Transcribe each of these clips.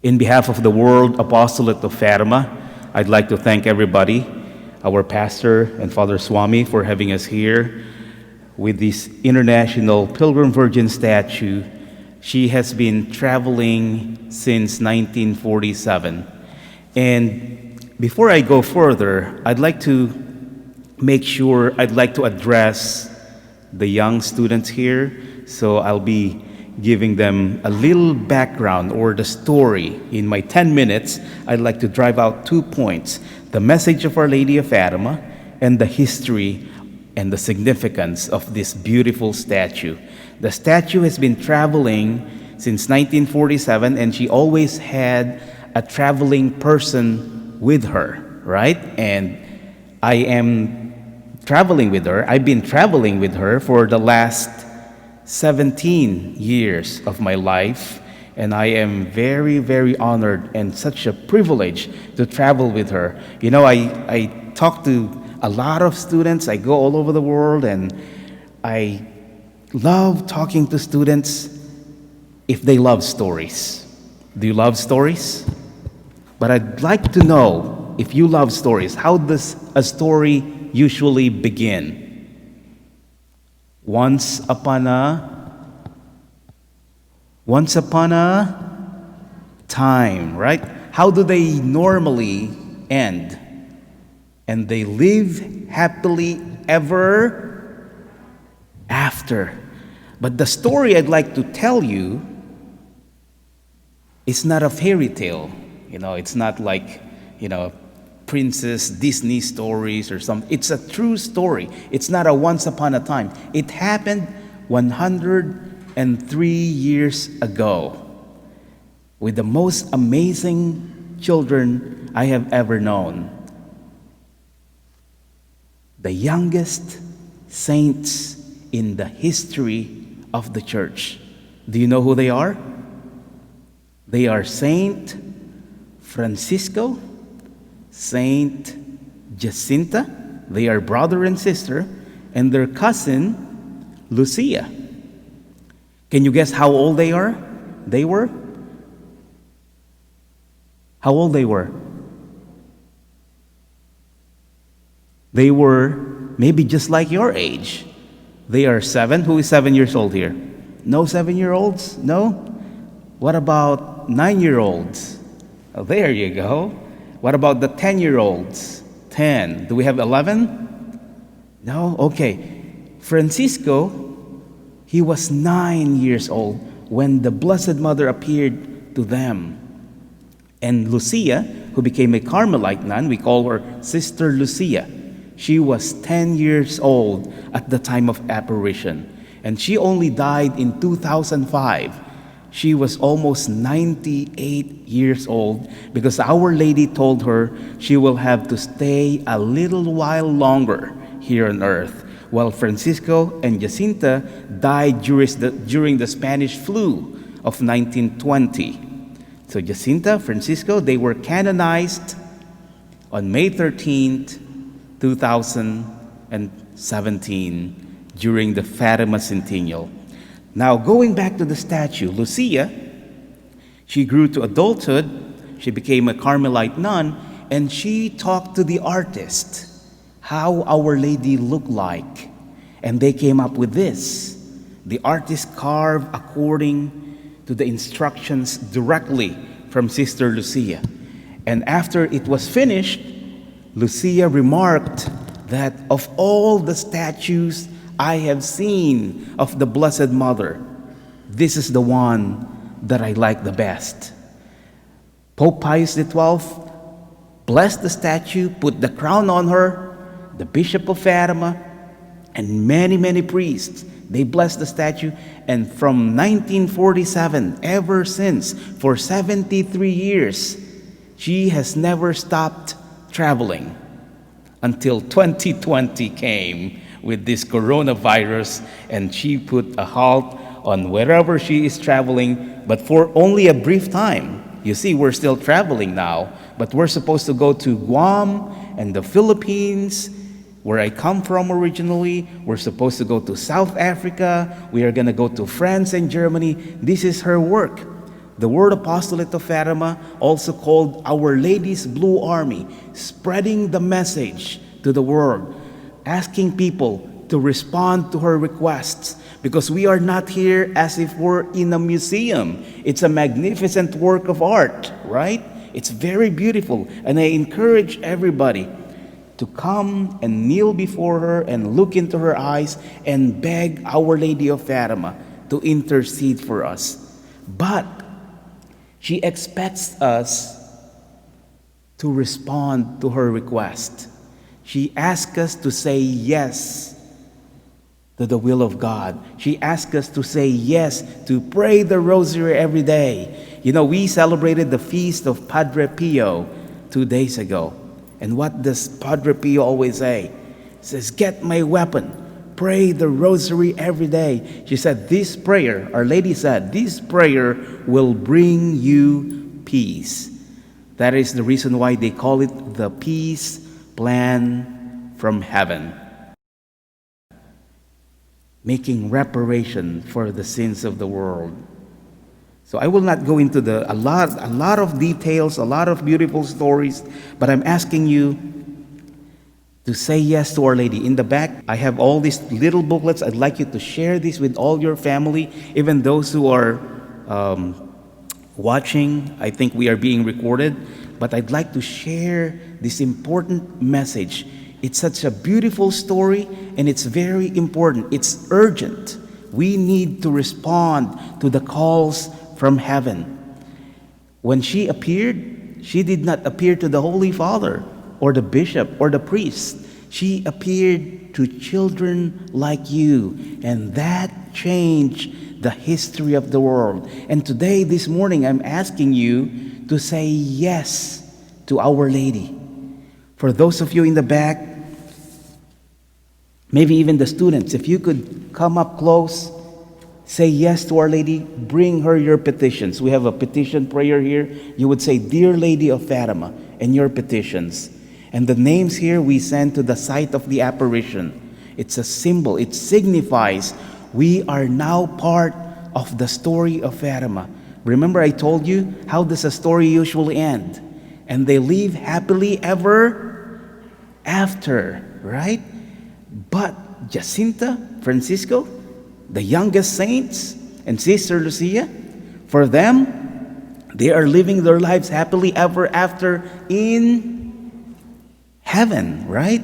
In behalf of the World Apostolate of Fatima, I'd like to thank everybody, our pastor and Father Swami, for having us here with this International Pilgrim Virgin statue. She has been traveling since 1947. And before I go further, I'd like to address the young students here. So I'll be giving them a little background or the story. In my 10 minutes, I'd like to drive out 2 points: the message of Our Lady of Fatima and the history and the significance of this beautiful statue. The statue has been traveling since 1947, and she always had a traveling person with her, right? And I am traveling with her. I've been traveling with her for the last 17 years of my life, and I am very, very honored and such a privilege to travel with her. You know, I talk to a lot of students. I go all over the world, and I love talking to students if they love stories. Do you love stories? But I'd like to know, if you love stories, how does a story usually begin? Once upon a time, right? How do they normally end? And they live happily ever after. But the story I'd like to tell you is not a fairy tale. You know, it's not like, Princess Disney stories or something. It's a true story. It's not a once upon a time. It happened 103 years ago with the most amazing children I have ever known. The youngest saints in the history of the church. Do you know who they are? They are Saint Francisco, Saint Jacinta. They are brother and sister, and their cousin Lucia. Can you guess how old they are? They were? How old they were? They were maybe just like your age. They are 7. Who is 7 years old here? No 7-year-olds? No? What about 9-year-olds? Oh, there you go. What about the 10-year-olds? 10. Do we have 11? No? Okay. Francisco, he was 9 years old when the Blessed Mother appeared to them. And Lucia, who became a Carmelite nun, we call her Sister Lucia. She was 10 years old at the time of apparition. And she only died in 2005. She was almost 98 years old because Our Lady told her she will have to stay a little while longer here on earth, while Francisco and Jacinta died during the Spanish flu of 1920. So Jacinta, Francisco, they were canonized on May 13th, 2017 during the Fatima Centennial. Now, going back to the statue, Lucia, she grew to adulthood, she became a Carmelite nun, and she talked to the artist how Our Lady looked like. And they came up with this. The artist carved according to the instructions directly from Sister Lucia. And after it was finished, Lucia remarked that of all the statues I have seen of the Blessed Mother, this is the one that I like the best. Pope Pius XII blessed the statue, put the crown on her, the Bishop of Fatima, and many, many priests. They blessed the statue, and from 1947, ever since, for 73 years, she has never stopped traveling until 2020 came with this coronavirus, and she put a halt on wherever she is traveling, but for only a brief time. You see, we're still traveling now, but we're supposed to go to Guam and the Philippines, where I come from originally. We're supposed to go to South Africa. We are going to go to France and Germany. This is her work. The Word Apostolate of Fatima, also called Our Lady's Blue Army, spreading the message to the world, asking people to respond to her requests, because we are not here as if we're in a museum. It's a magnificent work of art, right? It's very beautiful, and I encourage everybody to come and kneel before her and look into her eyes and beg Our Lady of Fatima to intercede for us. But she expects us to respond to her request. She asks us to say yes to the will of God. She asks us to say yes to pray the rosary every day. You know, we celebrated the feast of Padre Pio 2 days ago. And what does Padre Pio always say? He says, get my weapon. Pray the rosary every day. She said, this prayer, Our Lady said, this prayer will bring you peace. That is the reason why they call it the peace plan from heaven. Making reparation for the sins of the world. So I will not go into a lot of details, a lot of beautiful stories, but I'm asking you to say yes to Our Lady. In the back, I have all these little booklets. I'd like you to share this with all your family, even those who are watching. I think we are being recorded, but I'd like to share this important message. It's such a beautiful story, and it's very important. It's urgent. We need to respond to the calls from heaven. When she appeared, she did not appear to the Holy Father or the bishop or the priest. She appeared to children like you, and that changed the history of the world. And today, this morning, I'm asking you to say yes to Our Lady. For those of you in the back, maybe even the students, if you could come up close, say yes to Our Lady, bring her your petitions. We have a petition prayer here. You would say, Dear Lady of Fatima, and your petitions. And the names here we send to the site of the apparition. It's a symbol. It signifies we are now part of the story of Fatima. Remember I told you, how does a story usually end? And they live happily ever after, right? But Jacinta, Francisco, the youngest saints, and Sister Lucia, for them, they are living their lives happily ever after in heaven, right?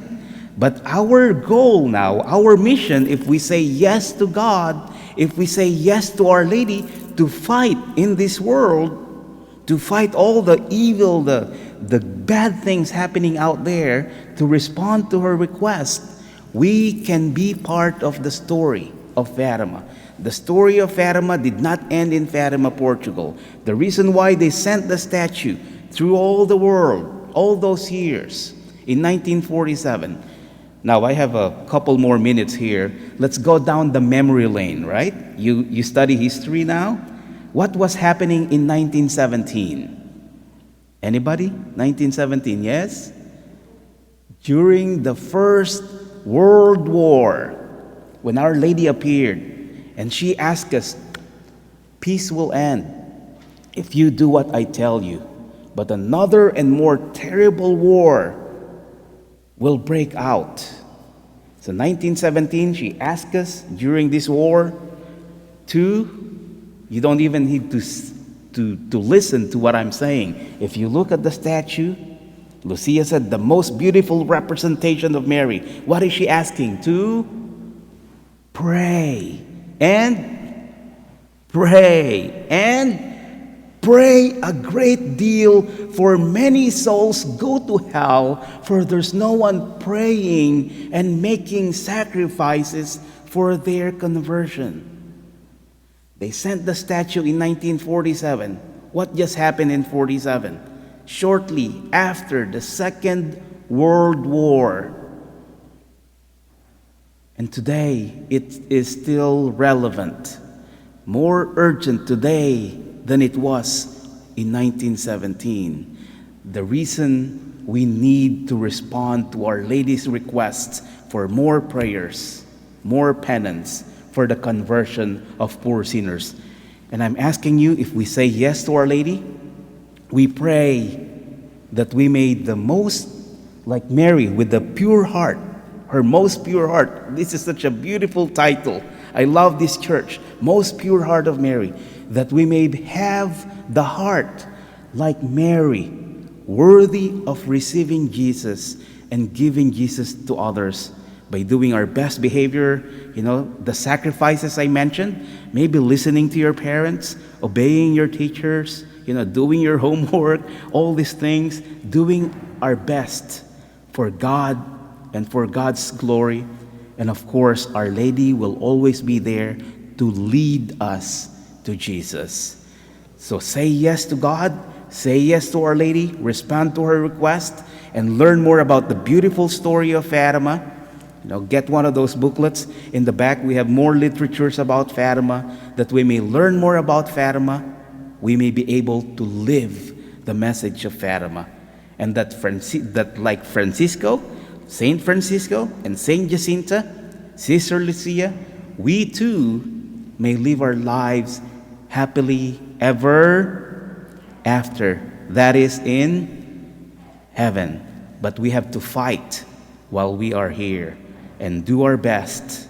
But our goal now, our mission, if we say yes to God, if we say yes to Our Lady, to fight in this world, to fight all the evil, the bad things happening out there, to respond to her request, we can be part of the story of Fatima. The story of Fatima did not end in Fatima, Portugal. The reason why they sent the statue through all the world, all those years, in 1947. Now, I have a couple more minutes here. Let's go down the memory lane, right? You study history now? What was happening in 1917? Anybody? 1917, yes? During the First World War, when Our Lady appeared, and she asked us, peace will end if you do what I tell you. But another and more terrible war will break out. So 1917, she asked us during this war you don't even need to listen to what I'm saying. If you look at the statue, Lucia said, the most beautiful representation of Mary. What is she asking? To pray and pray and pray a great deal for many souls go to hell, for there's no one praying and making sacrifices for their conversion. They sent the statue in 1947. What just happened in 47? Shortly after the Second World War. And today, it is still relevant, more urgent today than it was in 1917. The reason we need to respond to Our Lady's requests for more prayers, more penance for the conversion of poor sinners. And I'm asking you, if we say yes to Our Lady, we pray that we may the most like Mary with the pure heart, her most pure heart. This is such a beautiful title. I love this church, most pure heart of Mary, that we may have the heart like Mary, worthy of receiving Jesus and giving Jesus to others by doing our best behavior, the sacrifices I mentioned, maybe listening to your parents, obeying your teachers, doing your homework, all these things, doing our best for God and for God's glory. And of course, Our Lady will always be there to lead us to Jesus. So say yes to God, say yes to Our Lady, respond to her request, and learn more about the beautiful story of Fatima. Get one of those booklets. In the back, we have more literatures about Fatima, that we may learn more about Fatima. We may be able to live the message of Fatima. And that like Francisco, Saint Francisco, and Saint Jacinta, Sister Lucia, we too may live our lives happily ever after. That is in heaven. But we have to fight while we are here and do our best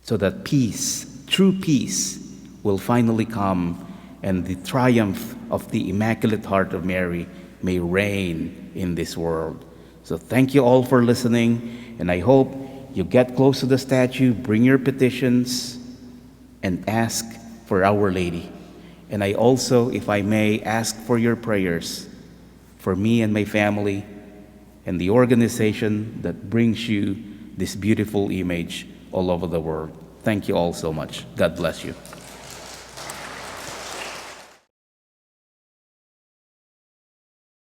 so that peace, true peace, will finally come and the triumph of the Immaculate Heart of Mary may reign in this world. So thank you all for listening, and I hope you get close to the statue, bring your petitions, and ask for Our Lady. And I also, if I may, ask for your prayers for me and my family and the organization that brings you this beautiful image all over the world. Thank you all so much. God bless you.